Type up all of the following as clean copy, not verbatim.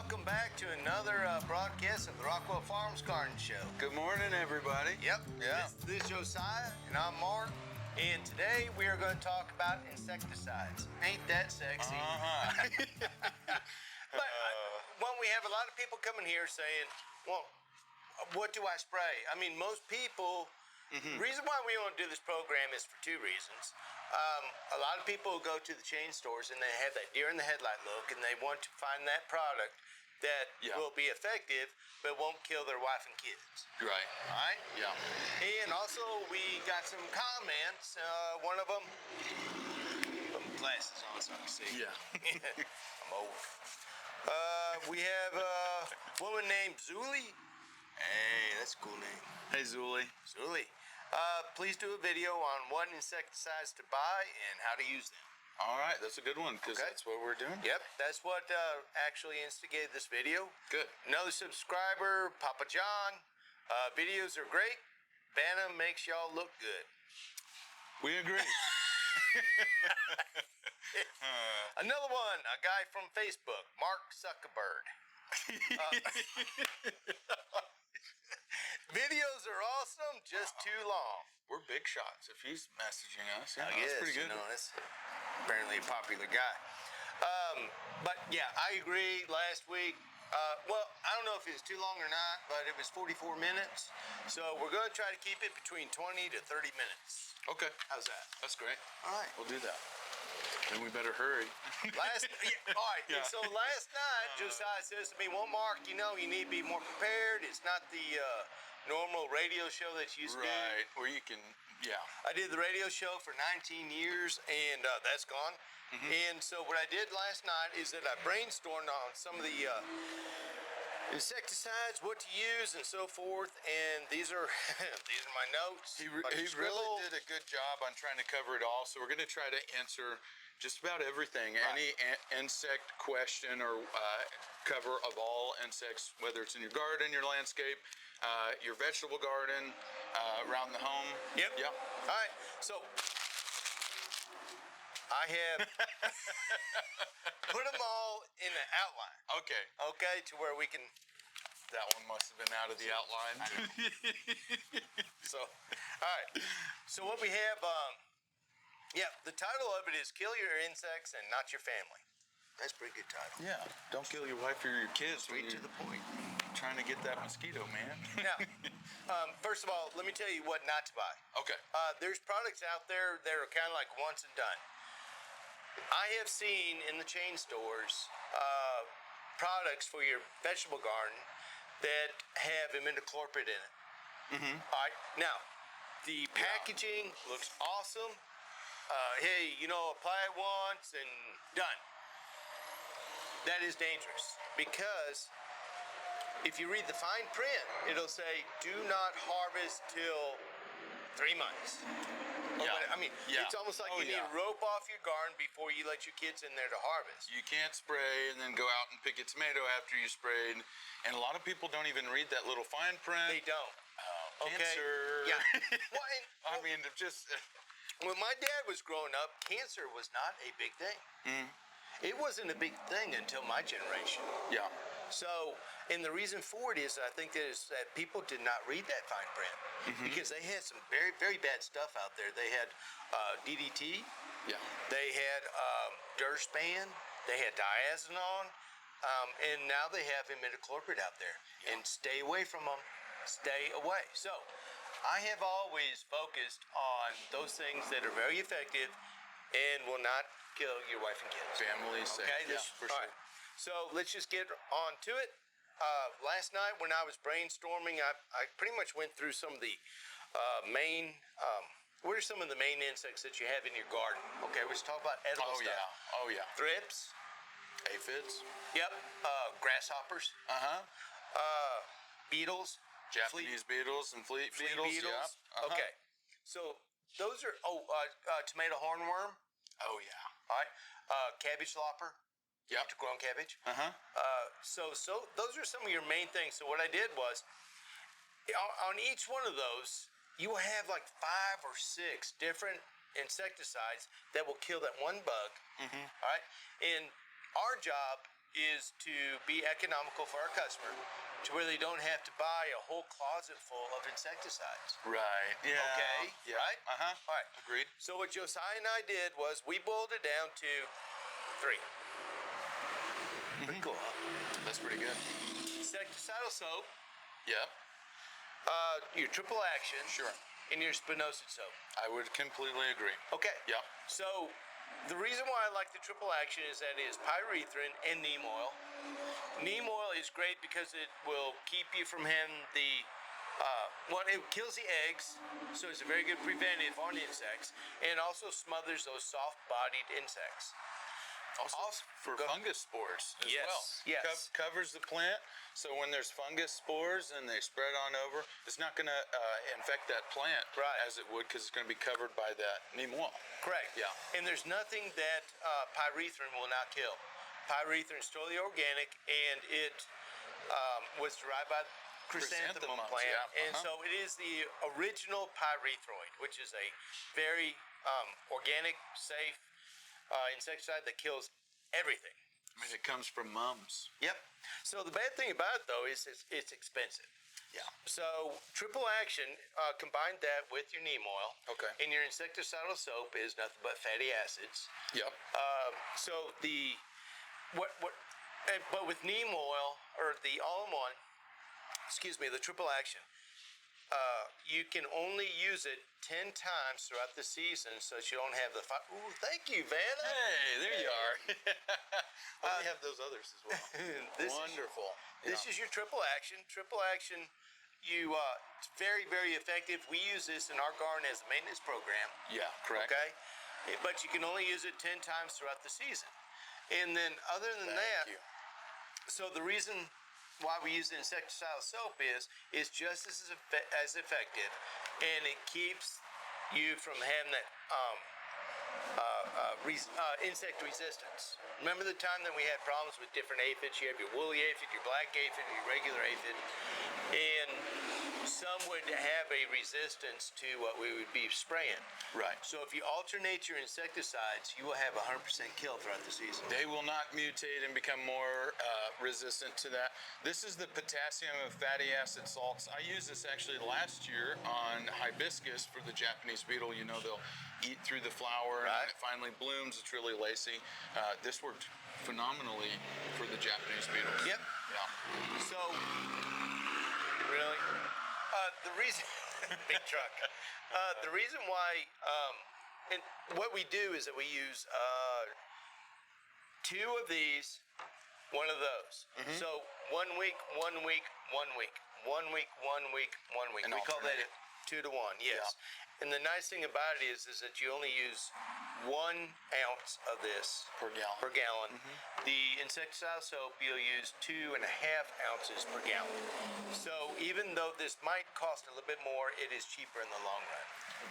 welcome back to another broadcast of the Rockwell Farms Garden Show. Good morning, everybody. Yep. Yeah. This is Josiah, and I'm Mark. And today we are going to talk about insecticides. Ain't that sexy? But when we have a lot of people coming here saying, well, what do I spray? I mean, most people, the reason why we want to do this program is for two reasons. A lot of people go to the chain stores and they have that deer in the headlight look, and they want to find that product that will be effective but won't kill their wife and kids. Right. All right? Yeah. And also, we got some comments. One of them, put my glasses on so I can see. Yeah. I'm old. We have a woman named Zuli. Hey, that's a cool name. Hey, Zuli. Zuli. Please do a video on what insecticides to buy and how to use them. All right, that's a good one because that's what we're doing. Yep, that's what actually instigated this video. Good. Another subscriber, Papa John. Videos are great. Bantam makes y'all look good. We agree. Another one, a guy from Facebook, Mark Zuckerberg. Videos are awesome, just too long. We're big shots if he's messaging us. Yeah, I that's guess, pretty good. That's apparently a popular guy. But yeah, I agree. Last week, well, I don't know if it was too long or not, but it was 44 minutes. So we're going to try to keep it between 20 to 30 minutes. Okay. How's that? That's great. All right. We'll do that. Then we better hurry. All right. Yeah. And so last night, Josiah says to me, well, Mark, you need to be more prepared. It's not the normal radio show that you used to do. Right. Where you can, I did the radio show for 19 years, and that's gone. And so what I did last night is that I brainstormed on some of the insecticides, what to use, and so forth. And these are these are my notes. He really did a good job on trying to cover it all. So we're going to try to answer just about everything. Right. Any insect question or cover of all insects, whether it's in your garden, your landscape, your vegetable garden, around the home. Yep. Yep. All right. So I have put them all in the outline. Okay. Okay, to where we can. That one must have been out of the outline. So, all right. So what we have, the title of it is "Kill Your Insects and Not Your Family." That's a pretty good title. Yeah. Don't kill your wife or your kids. Straight to the point. Trying to get that mosquito, man. Now, first of all, let me tell you what not to buy. Okay. There's products out there that are kind of like once and done. I have seen in the chain stores products for your vegetable garden that have imidacloprid in it. All right. Now, the packaging looks awesome. Hey, apply it once and done. That is dangerous because if you read the fine print, it'll say, do not harvest till 3 months. Yeah. It's almost like you need to rope off your garden before you let your kids in there to harvest. You can't spray and then go out and pick a tomato after you sprayed. And a lot of people don't even read that little fine print. They don't. Cancer. Yeah. When my dad was growing up, cancer was not a big thing. It wasn't a big thing until my generation. Yeah. So, and the reason for it is, I think, that people did not read that fine print because they had some very, very bad stuff out there. They had DDT. Yeah. They had Durspan. They had diazinon. And now they have imidacloprid out there. Yeah. And stay away from them. Stay away. So, I have always focused on those things that are very effective and will not kill your wife and kids. Family safe. Okay, for sure. Right. So let's just get on to it. Last night when I was brainstorming, I pretty much went through some of the main, what are some of the main insects that you have in your garden? Okay, let's talk about edible stuff. Oh, yeah. Thrips. Aphids. Yep. Grasshoppers. Beetles. Japanese beetles and flea beetles. Yeah. Okay. So those are, tomato hornworm. Oh, yeah. All right. Cabbage lopper. Yep. Grown cabbage. So those are some of your main things. So what I did was, on each one of those, you will have like 5 or 6 different insecticides that will kill that one bug. All right. And our job is to be economical for our customer, to where they don't have to buy a whole closet full of insecticides. Right. Yeah. Okay. Yeah. Right. All right. Agreed. So what Josiah and I did was we boiled it down to 3. Pretty cool, huh? That's pretty good. Insecticidal soap, Yep. your triple action, Sure. and your spinosad soap. I would completely agree. Okay. Yep. So the reason why I like the triple action is that it is pyrethrin and neem oil. Neem oil is great because it will keep you from having the it kills the eggs, so it's a very good preventive on insects, and also smothers those soft-bodied insects. Also for fungus spores as Yes, well. yes. Covers the plant, so when there's fungus spores and they spread on over, it's not going to infect that plant Right. as it would, because it's going to be covered by that neem oil. Correct. Yeah. And there's nothing that pyrethrin will not kill. Pyrethrin is totally organic, and it was derived by chrysanthemum Chrysanthemums, plant, yeah. and so it is the original pyrethroid, which is a very organic, safe insecticide that kills everything. I mean, it comes from mums. Yep. So the bad thing about it, though, is it's expensive. Yeah. So triple action, combine that with your neem oil. Okay. And your insecticidal soap is nothing but fatty acids. Yep. So but with neem oil or the all-in-one, the triple action, you can only use it 10 times throughout the season, so that you don't have the. Ooh, thank you, Vanna. Hey, there you are. I have those others as well. Wonderful. This is your triple action. Triple action, it's very, very effective. We use this in our garden as a maintenance program. Yeah, correct. Okay, but you can only use it 10 times throughout the season, and then other than that, Thank you. so the reason why we use the insecticidal soap is just as effective, and it keeps you from having that insect resistance. Remember the time that we had problems with different aphids? You have your woolly aphid, your black aphid, your regular aphid, and some would have a resistance to what we would be spraying. Right. So if you alternate your insecticides, you will have 100% kill throughout the season. They will not mutate and become more resistant to that. This is the potassium and fatty acid salts. I used this actually last year on hibiscus for the Japanese beetle. You know, they'll eat through the flower and Right. when it finally blooms, it's really lacy. This worked phenomenally for the Japanese beetle. Yep. Yeah. So, really, the reason, big truck. The reason why, and what we do is that we use 2 of these, 1 of those. So 1 week, 1 week, 1 week, 1 week, 1 week, 1 week. And we call that alternate. 2 to 1. Yes. Yeah. And the nice thing about it is that you only use 1 ounce of this Per gallon. Per gallon. The insecticidal soap, you'll use 2.5 ounces per gallon. So even though this might cost a little bit more, it is cheaper in the long run.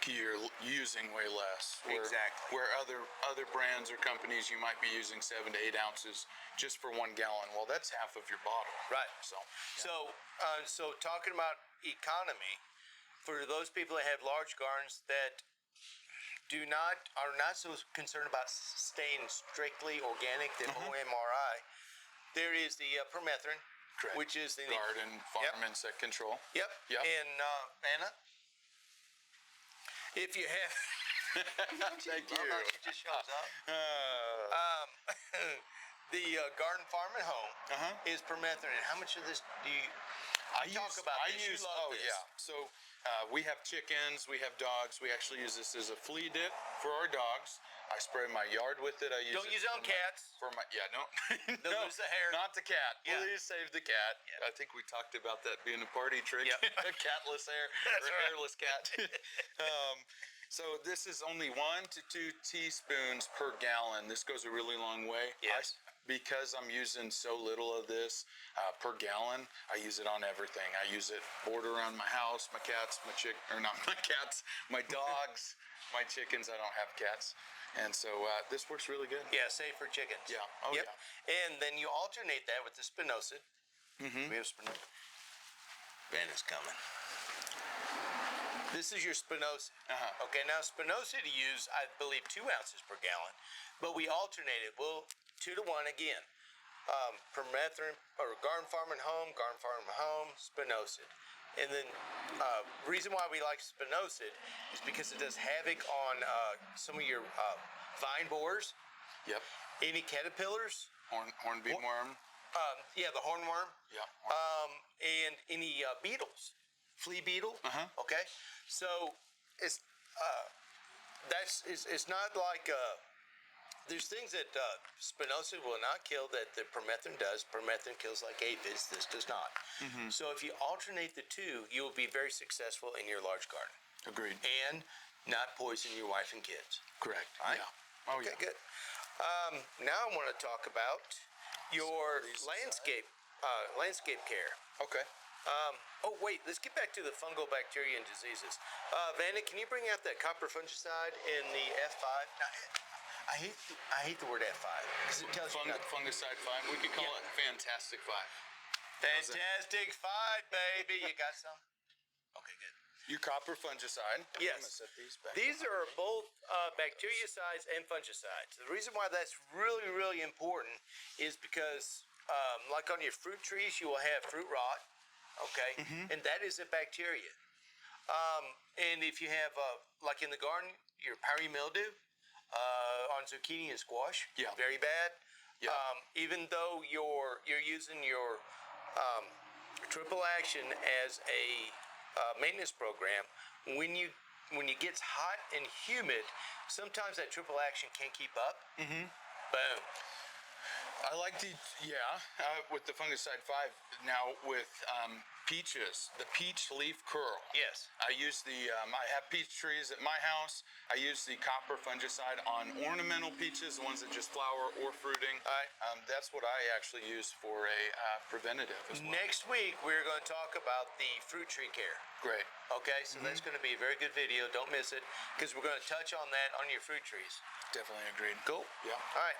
You're using way less. Exactly. Where other brands or companies, you might be using 7 to 8 ounces just for 1 gallon. Well, that's half of your bottle. Right. So, So talking about economy, for those people that have large gardens that are not so concerned about staying strictly organic, the OMRI, there is the permethrin, correct. which is the garden, farm, insect control. Yep. Yep. And Anna, if you have, Thank you. she just shows up. The garden, farm, and home is permethrin. And how much of this do you? You love this. Yeah. So we have chickens, we have dogs. We actually use this as a flea dip for our dogs. I spray my yard with it. Don't use it on cats. For my no, They'll lose the hair. Not the cat. Yeah. Please save the cat. Yeah. I think we talked about that being a party trick. Yep. Catless hair That's or right. hairless cat. So this is only 1 to 2 teaspoons per gallon. This goes a really long way. Yes. Because I'm using so little of this per gallon, I use it on everything. I use it border around my house, my cats, my dogs, my chickens. I don't have cats. And so this works really good. Yeah, safe for chickens. Yeah. Oh, yep. yeah. And then you alternate that with the spinosad. We have spinosad. Ben is coming. This is your spinosad. Okay, now spinosad you use, I believe, 2 ounces per gallon, but we alternate it. We'll 2 to 1 again. permethrin, or garden farming home, spinosad. And then reason why we like spinosad is because it does havoc on some of your vine borers, Yep. any caterpillars, Hornbeam worm. yeah, the hornworm, Yeah. and any beetles, flea beetle. Okay, so it's it's not like there's things that spinosad will not kill that the permethrin does. Permethrin kills like aphids. This does not. So if you alternate the two, you will be very successful in your large garden Agreed. and not poison your wife and kids. Correct. Right? Yeah. Oh, Okay, yeah. good. Now I want to talk about your landscape care. Okay. Oh wait, let's get back to the fungal bacteria and diseases. Vanna, can you bring out that copper fungicide in the F5? Now, I hate the word F5 because it tells you Fungicide 5. We could call it Fantastic 5. Fantastic 5, baby. You got some? Okay, good. Your copper fungicide. Yes. I'm gonna set these back. These are both bactericides and fungicides. The reason why that's really, really important is because, like on your fruit trees, you will have fruit rot, okay? And that is a bacteria. And if you have, like in the garden, your powdery mildew on zucchini and squash, Yeah. very bad. Yeah. Even though you're using your triple action as a maintenance program, when it gets hot and humid, sometimes that triple action can't keep up. Boom. I like with the fungicide 5 now with peaches, the peach leaf curl. Yes. I use I have peach trees at my house. I use the copper fungicide on ornamental peaches, the ones that just flower or fruiting. That's what I actually use for a preventative as well. Next week, we're going to talk about the fruit tree care. Great. Okay, so that's going to be a very good video. Don't miss it, because we're going to touch on that on your fruit trees. Definitely agreed. Cool. Yeah. All right.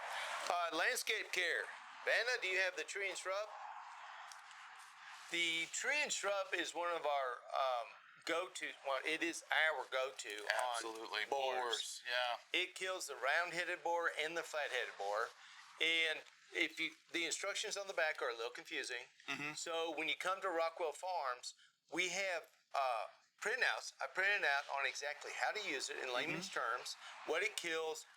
Landscape care. Vanna, do you have the tree and shrub? The tree and shrub is one of our go-to. Well, it is our go-to Absolutely. on borers. Yeah. It kills the round-headed borer and the flat-headed borer. And the instructions on the back are a little confusing. So when you come to Rockwell Farms, we have printouts. I printed out on exactly how to use it in layman's terms, what it kills,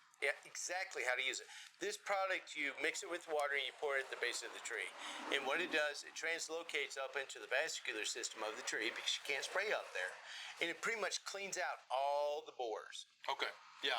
exactly how to use it. This product, you mix it with water and you pour it at the base of the tree. And what it does, it translocates up into the vascular system of the tree because you can't spray up there. And it pretty much cleans out all the borers. Okay. Yeah.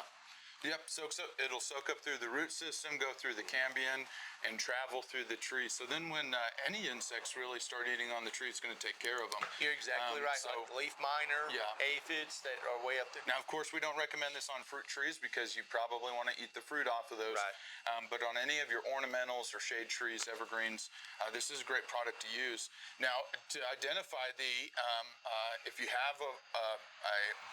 Yep. So it'll soak up through the root system, go through the cambium, and travel through the tree. So then when any insects really start eating on the tree, it's going to take care of them. You're exactly right. So, like leaf miner, Yeah. aphids that are way up there. now, of course, we don't recommend this on fruit trees because you probably want to eat the fruit off of those. Right. But on any of your ornamentals or shade trees, evergreens, this is a great product to use. Now, to identify if you have a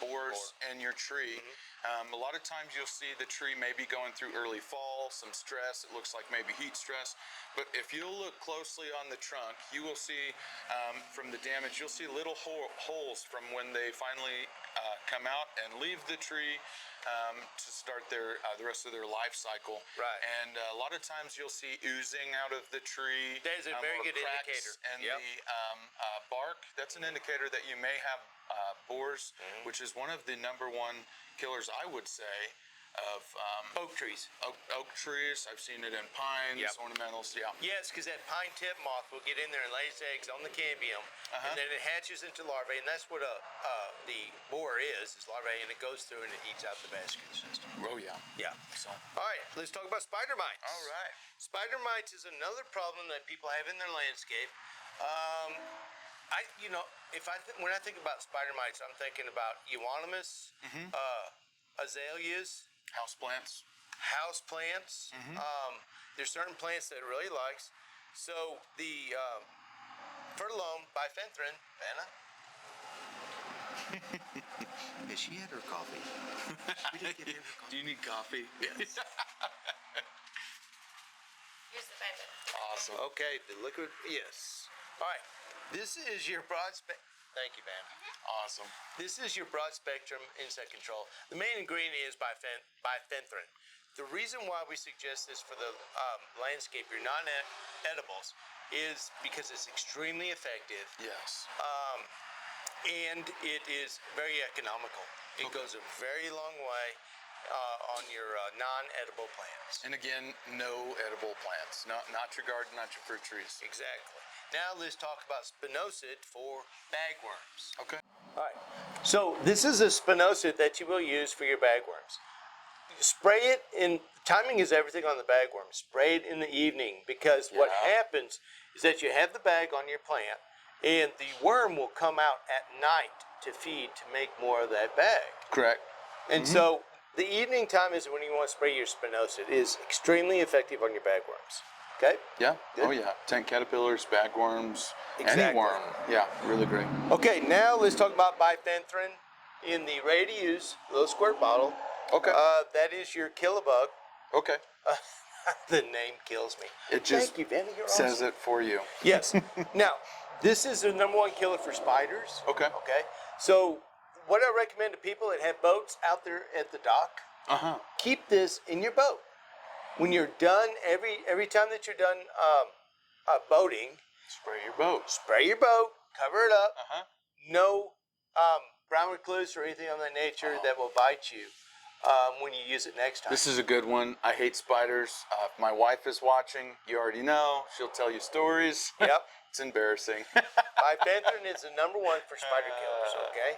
borers in your tree, a lot of times you'll see the tree maybe going through early fall, some stress. It looks like maybe heat stress. But if you look closely on the trunk, you will see from the damage, you'll see little holes from when they finally come out and leave the tree to start the rest of their life cycle. Right. And a lot of times you'll see oozing out of the tree. That is a very or good cracks indicator. And Yep. the bark, that's an indicator that you may have borers, which is one of the number one killers, I would say, of Oak trees. oak trees. I've seen it in pines, Yep. ornamentals. Yeah. Yes, because that pine tip moth will get in there and lay its eggs on the cambium, and then it hatches into larvae, and that's what the borer is larvae, and it goes through and it eats out the vascular system. Oh yeah. Yeah. So. All right, let's talk about spider mites. All right. Spider mites is another problem that people have in their landscape. When I think about spider mites, I'm thinking about euonymus, azaleas, houseplants. There's certain plants that it really likes. So the fertilome bifenthrin, Vanna. Has she had her coffee? We didn't get her coffee. Do you need coffee? Yes. Here's the bifenthrin. Awesome. Okay, the liquid. Yes. All right. This is your broad spectrum. Thank you, Vanna. Awesome. This is your broad spectrum insect control. The main ingredient is bifenthrin. The reason why we suggest this for the landscape, your non-edibles, is because it's extremely effective. Yes. And it is very economical. It goes a very long way on your non-edible plants. And again, no edible plants. Not your garden, not your fruit trees. Exactly. Now let's talk about spinosad for bagworms. Okay. All right. So this is a spinosad that you will use for your bagworms. Spray it in, timing is everything on the bagworm. Spray it in the evening because what happens is that you have the bag on your plant and the worm will come out at night to feed to make more of that bag. Correct. And so the evening time is when you want to spray your spinosad. It is extremely effective on your bagworms. Okay? Yeah. Good. Oh yeah. Tent caterpillars, bagworms, Exactly. any worm. Yeah, really great. Okay, now let's talk about bifenthrin in the ready-to-use little squirt bottle. Okay. That is your kill-a-bug. Okay. The name kills me. It just Thank you, Vanna. You're says awesome. it for you. Yes. Now, this is the #1 killer for spiders. Okay. Okay. So, what I recommend to people that have boats out there at the dock, keep this in your boat. When you're done, every time that you're done boating, Spray your boat. spray your boat, cover it up. No brown recluse or anything of that nature that will bite you when you use it next time. This is a good one. I hate spiders. If my wife is watching, you already know. She'll tell you stories. Yep. It's embarrassing. Bifenthrin is the #1 for spider killers, okay?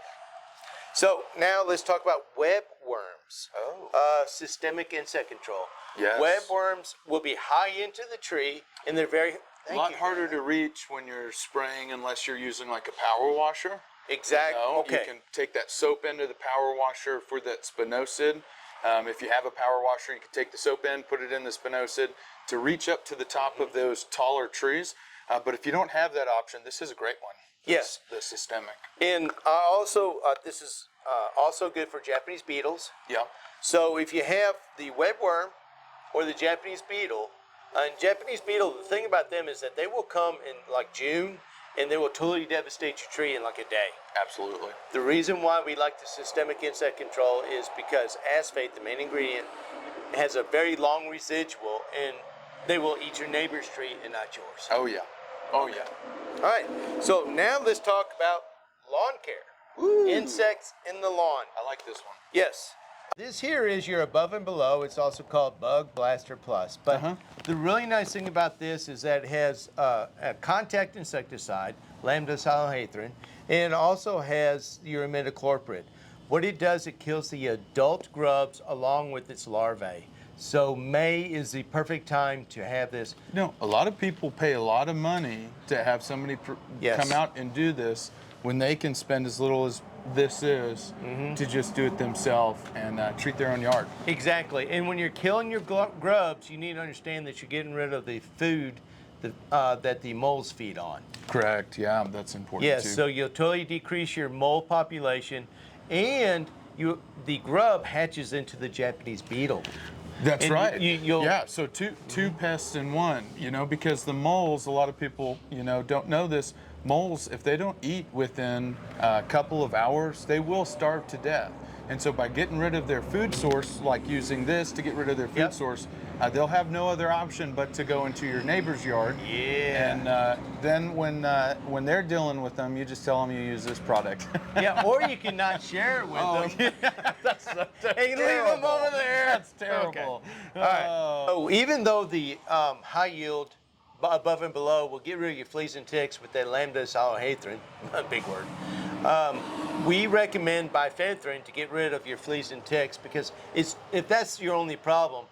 So now let's talk about web worms. Systemic insect control. Yes. Web worms will be high into the tree, and they're very... A lot harder to reach when you're spraying unless you're using like a power washer. Exactly. You know, Okay. you can take that soap into the power washer for that spinosad. If you have a power washer, you can take the soap in, put it in the spinosad to reach up to the top of those taller trees. But if you don't have that option, this is a great one. Yes. The systemic. And also, this is also good for Japanese beetles. Yeah. So if you have the webworm or the Japanese beetle, and Japanese beetle, the thing about them is that they will come in like June and they will totally devastate your tree in like a day. Absolutely. The reason why we like the systemic insect control is because asphate, the main ingredient, has a very long residual and they will eat your neighbor's tree and not yours. Oh yeah. Oh yeah. All right, so now let's talk about lawn care. Woo. Insects in the lawn. I like this one. Yes. This here is your above and below. It's also called Bug Blaster Plus. But the really nice thing about this is that it has a contact insecticide, lambda-cyhalothrin, and it also has your imidacloprid. What it does, it kills the adult grubs along with its larvae. So May is the perfect time to have this. You know, a lot of people pay a lot of money to have somebody come out and do this when they can spend as little as this is to just do it themselves and treat their own yard. Exactly. And when you're killing your grubs, you need to understand that you're getting rid of the food that the moles feed on. Correct. Yeah, that's important yes, too. so you'll totally decrease your mole population, and the grub hatches into the Japanese beetle. That's and right. Yeah, so two pests in one, you know, because the moles, a lot of people, you know, don't know this. Moles, if they don't eat within a couple of hours, they will starve to death. And so by getting rid of their food source, like using this to get rid of their food source, they'll have no other option but to go into your neighbor's yard. Yeah. And then when they're dealing with them, you just tell them you use this product. Yeah, or you can not share it with them. That's so Hey, leave them over there. That's terrible. Okay. All right. So even though the high yield above and below will get rid of your fleas and ticks with that lambda-cyhalothrin, a big word, we recommend bifenthrin to get rid of your fleas and ticks because if that's your only problem,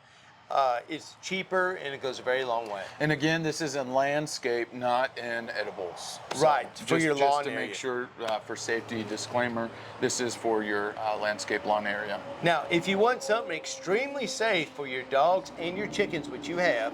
it's cheaper and it goes a very long way. And again, this is in landscape, not in edibles. So right, for your lawn to area. make sure, for safety disclaimer, this is for your landscape lawn area. Now, if you want something extremely safe for your dogs and your chickens, which you have,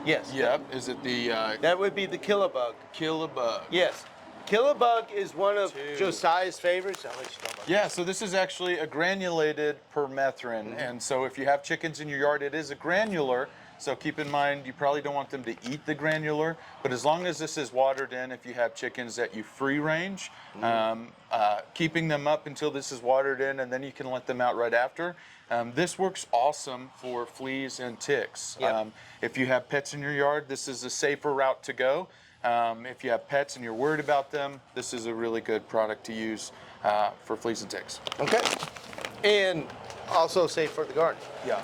yes. Yep. Is it the that would be the Kill-a-Bug. Kill-a-Bug? Yes. Kill-a-Bug is one of Josiah's favorites. I'll let you know about Yeah, so this is actually a granulated permethrin. And so if you have chickens in your yard, it is a granular. So keep in mind, you probably don't want them to eat the granular, but as long as this is watered in, if you have chickens that you free range, keeping them up until this is watered in, and then you can let them out right after. This works awesome for fleas and ticks. Yep. If you have pets in your yard, this is a safer route to go. If you have pets and you're worried about them, this is a really good product to use for fleas and ticks. Okay. And also safe for the garden. Yeah.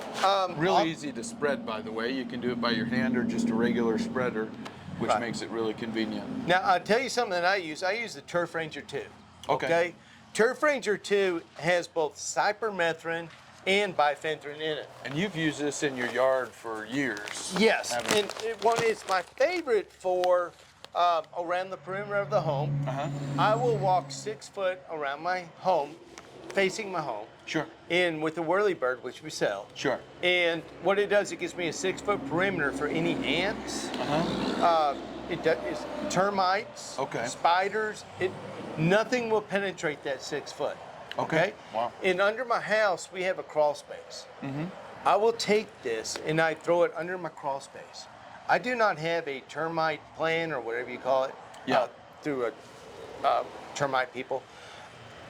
Really easy to spread, by the way. You can do it by your hand or just a regular spreader, which makes it really convenient. Now, I'll tell you something that I use. I use the Turf Ranger 2. Okay. Turf Ranger 2 has both cypermethrin and bifenthrin in it. And you've used this in your yard for years. Yes. haven't you? And it's my favorite for around the perimeter of the home. I will walk 6 foot around my home, facing my home. Sure. And with the whirlybird, which we sell. Sure. And what it does, it gives me a 6 foot perimeter for any ants. It's termites. Okay. Spiders. Nothing will penetrate that 6 foot. Okay. Wow. And under my house, we have a crawl space. I will take this and I throw it under my crawl space. I do not have a termite plan or whatever you call it. Through a termite people.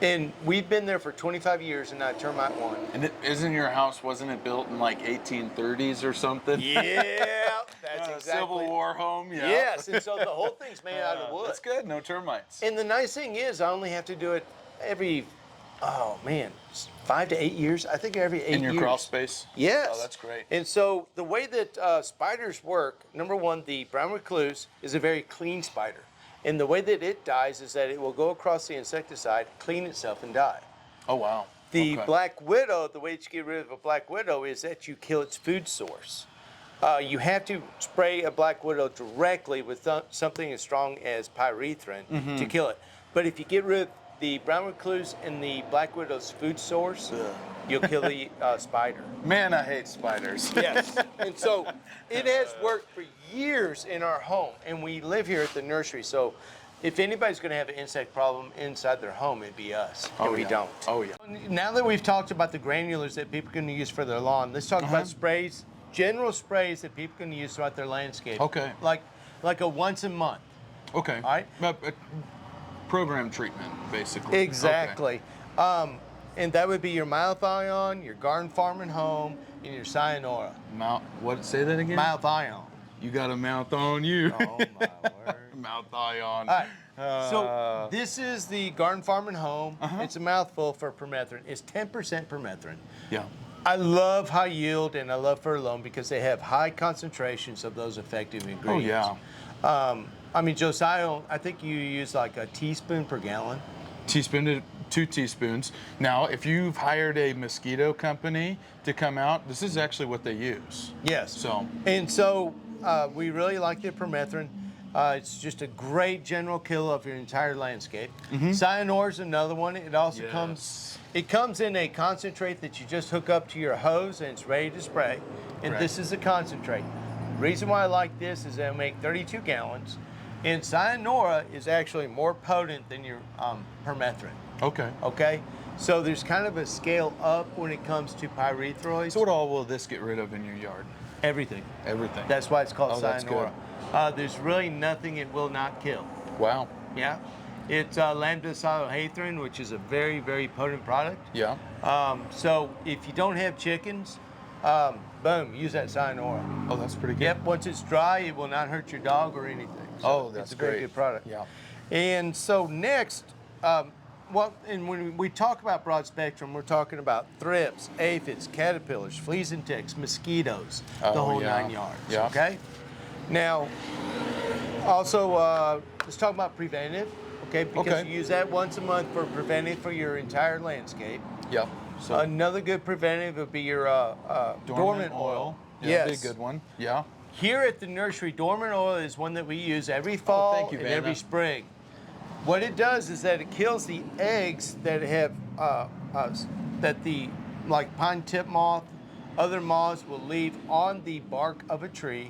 And we've been there for 25 years and not a termite one. And isn't your house, wasn't it built in like 1830s or something? Yeah, that's exactly. Civil War home, yeah. Yes, and so the whole thing's made out of wood. That's good, no termites. And the nice thing is I only have to do it every, 5 to 8 years. I think every 8 years. In your crawl space? Yes. Oh, that's great. And so the way that spiders work, number one, the brown recluse is a very clean spider. And the way that it dies is that it will go across the insecticide, clean itself, and die. Oh, wow. The black widow, the way that you get rid of a black widow is that you kill its food source. You have to spray a black widow directly with something as strong as pyrethrin to kill it. But if you get rid of the brown recluse and the black widow's food source, you'll kill the spider. Man, I hate spiders. Yes. And so it has worked for years in our home, and we live here at the nursery. So if anybody's going to have an insect problem inside their home, it'd be us. And we don't. Oh, yeah. Now that we've talked about the granulars that people can use for their lawn, let's talk about sprays, general sprays that people can use throughout their landscape. Okay. Like a once a month. Okay. All right. Program treatment, basically. Exactly. Okay. And that would be your mouth ion, your garden farm and home, and your cyanura. Say that again? Mouth ion. You got a mouth on you. Oh my word. Mouth ion. All right. So this is the garden farm and home. It's a mouthful for permethrin. It's 10% permethrin. Yeah. I love high yield and I love furlone because they have high concentrations of those effective ingredients. Oh, yeah. Josiah, I think you use like a teaspoon per gallon. Teaspoon to 2 teaspoons. Now, if you've hired a mosquito company to come out, this is actually what they use. Yes. So we really like the permethrin. It's just a great general kill of your entire landscape. Cyanura is another one. It also comes in a concentrate that you just hook up to your hose and it's ready to spray. And this is a concentrate. Reason why I like this is they'll make 32 gallons. And cyanura is actually more potent than your permethrin. Okay. So there's kind of a scale up when it comes to pyrethroids. So what all will this get rid of in your yard? Everything. Everything. That's why it's called That's cyanura. There's really nothing it will not kill. Wow. Yeah. It's lambda-cyhalothrin, which is a very, very potent product. Yeah. So if you don't have chickens, boom, use that cyanura. Oh, that's pretty good. Yep. Once it's dry, it will not hurt your dog or anything. So that's it's a very great. good product. Yeah. And so next, and when we talk about broad spectrum, we're talking about thrips, aphids, caterpillars, fleas and ticks, mosquitoes, the whole 9 yards. Yeah. Okay. Now, also, let's talk about preventive. Okay, because you use that once a month for preventive for your entire landscape. Yep. So another good preventive would be your dormant oil. Yeah, that'd be a good one. Yeah. Here at the nursery, dormant oil is one that we use every fall and every spring. What it does is that it kills the eggs that have like pine tip moth, other moths will leave on the bark of a tree.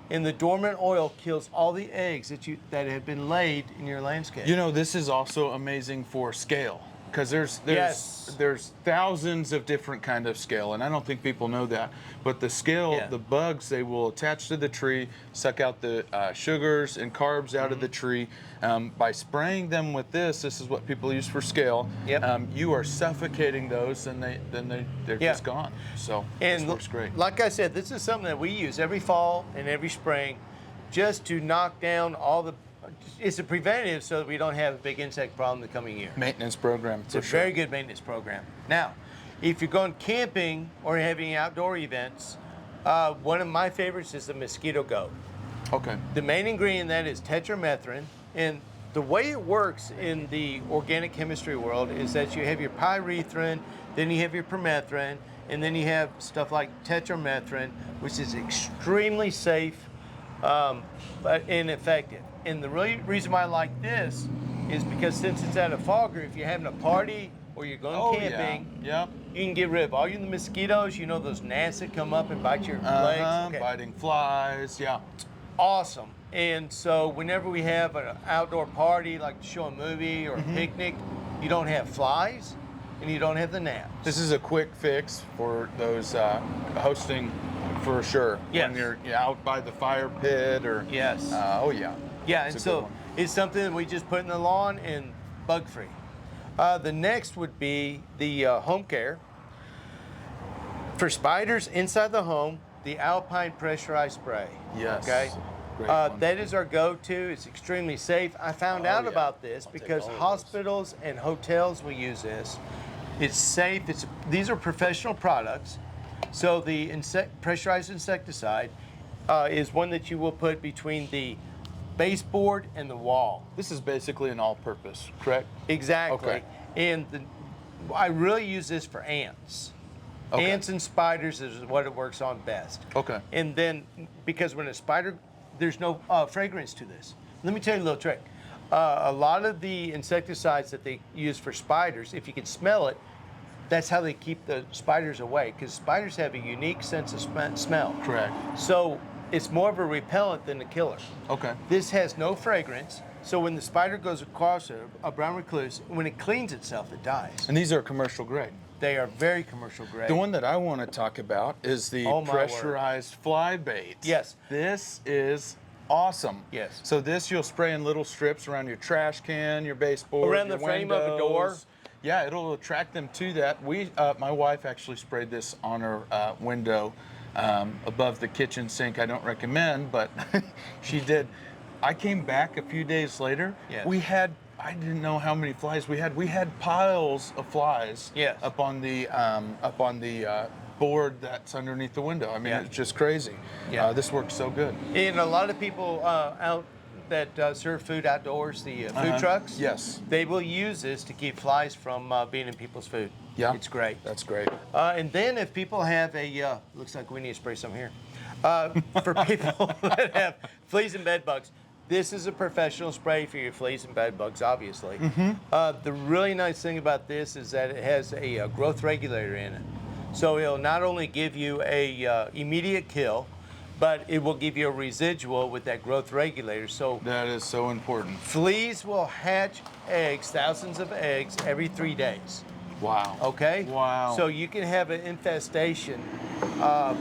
And the dormant oil kills all the eggs that have been laid in your landscape. You know, this is also amazing for scale. because there's Yes. there's thousands of different kind of scale, and I don't think people know that. But the scale, Yeah. the bugs, they will attach to the tree, suck out the sugars and carbs out of the tree. By spraying them with this is what people use for scale. Yep. You are suffocating those, and they're Yeah. just gone. So And this works great. like I said, this is something that we use every fall and every spring just to knock down all the, it's a preventative so that we don't have a big insect problem the coming year. Maintenance program. It's a very good maintenance program. Now, if you're going camping or having outdoor events, one of my favorites is the Mosquito Go. Okay. The main ingredient in that is tetramethrin, and the way it works in the organic chemistry world is that you have your pyrethrin, then you have your permethrin, and then you have stuff like tetramethrin, which is extremely safe and effective. And the reason why I like this is because since it's at a fogger, if you're having a party or you're going camping, Yeah. Yep. you can get rid of all the mosquitoes, you know, those gnats that come up and bite your legs. Okay. Biting flies. Yeah. Awesome. And so whenever we have an outdoor party, like to show a movie or a picnic, you don't have flies and you don't have the gnats. This is a quick fix for those hosting, for sure. Yes. When you're out by the fire pit or. Yes. Oh yeah. Yeah, It's and a good so one. it's something that we just put in the lawn and bug free. The next would be the home care. For spiders inside the home, the Alpine pressurized spray. Yes. Okay. Great one. That is our go-to. It's extremely safe. I found out yeah. about this because all of those. hospitals and hotels will use this. It's safe. These are professional products. So the pressurized insecticide is one that you will put between the baseboard and the wall. This is basically an all-purpose, correct? Exactly. Okay. And I really use this for ants. Okay. Ants and spiders is what it works on best. Okay. And then, because when a spider, there's no fragrance to this. Let me tell you a little trick. A lot of the insecticides that they use for spiders, if you can smell it, that's how they keep the spiders away, because spiders have a unique sense of smell. Correct. So it's more of a repellent than a killer. Okay. This has no fragrance, so when the spider goes across a brown recluse, when it cleans itself, it dies. And these are commercial grade. They are very commercial grade. The one that I want to talk about is the Oh, my word. pressurized fly bait. Yes. This is awesome. Yes. So this you'll spray in little strips around your trash can, your baseboard, Around your the frame of a windows. door? Yeah, it'll attract them to that. My wife actually sprayed this on her window above the kitchen sink. I don't recommend, but she did. I came back a few days later. Yes. I didn't know how many flies we had. We had piles of flies Yes. up on the board that's underneath the window. I mean, Yeah. it's just crazy. Yeah. This works so good. And a lot of people out that serve food outdoors, the food trucks, Yes. they will use this to keep flies from being in people's food. Yeah. It's great. That's great. And then if people have looks like we need to spray some here. For people that have fleas and bed bugs, this is a professional spray for your fleas and bed bugs, obviously. The really nice thing about this is that it has a growth regulator in it. So it'll not only give you a immediate kill, but it will give you a residual with that growth regulator. So That is so important. fleas will hatch eggs, thousands of eggs, every 3 days. Wow. Okay? Wow. So you can have an infestation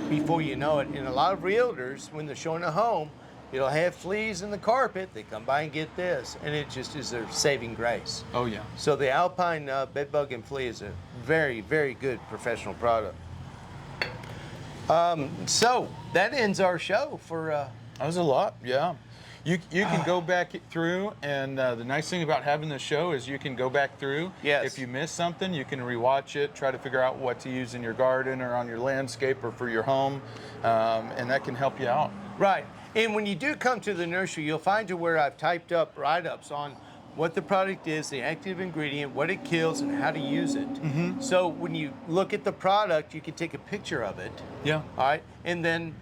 before you know it. And a lot of realtors, when they're showing a home, it'll have fleas in the carpet. They come by and get this, and it just is their saving grace. Oh yeah. So the Alpine bed bug and flea is a very, very good professional product. So that ends our show for. That was a lot. Yeah. You can go back through, and the nice thing about having the show is you can go back through. Yes. If you miss something, you can rewatch it, try to figure out what to use in your garden or on your landscape or for your home, and that can help you out. Right. And when you do come to the nursery, you'll find to where I've typed up write-ups on what the product is, the active ingredient, what it kills, and how to use it. So when you look at the product, you can take a picture of it. Yeah. All right. And then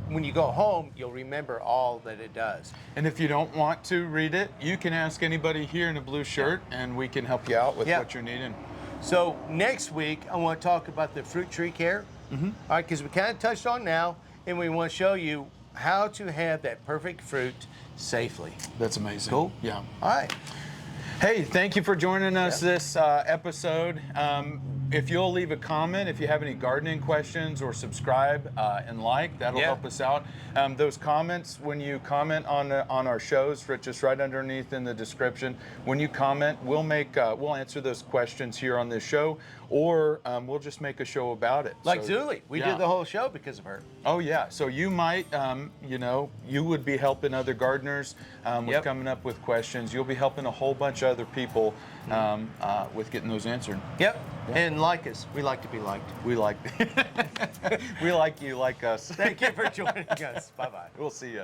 when you go home, you'll remember all that it does. And if you don't want to read it, you can ask anybody here in a blue shirt, and we can help you out with Yeah. what you're needing. So next week, I want to talk about the fruit tree care. All right, because we kind of touched on now, and we want to show you how to have that perfect fruit safely. That's amazing. Cool. Yeah. All right. Hey, thank you for joining us this episode. If you'll leave a comment, if you have any gardening questions, or subscribe and like, that'll help us out. Those comments, when you comment on our shows, just right underneath in the description, when you comment, we'll answer those questions here on this show, or we'll just make a show about it. Like Zuli, we did the whole show because of her. Oh yeah, so you might, you would be helping other gardeners with coming up with questions. You'll be helping a whole bunch of other people with getting those answered. Yep. And like us. We like to be liked. We like, we like you, like us. Thank you for joining us. Bye-bye. We'll see you.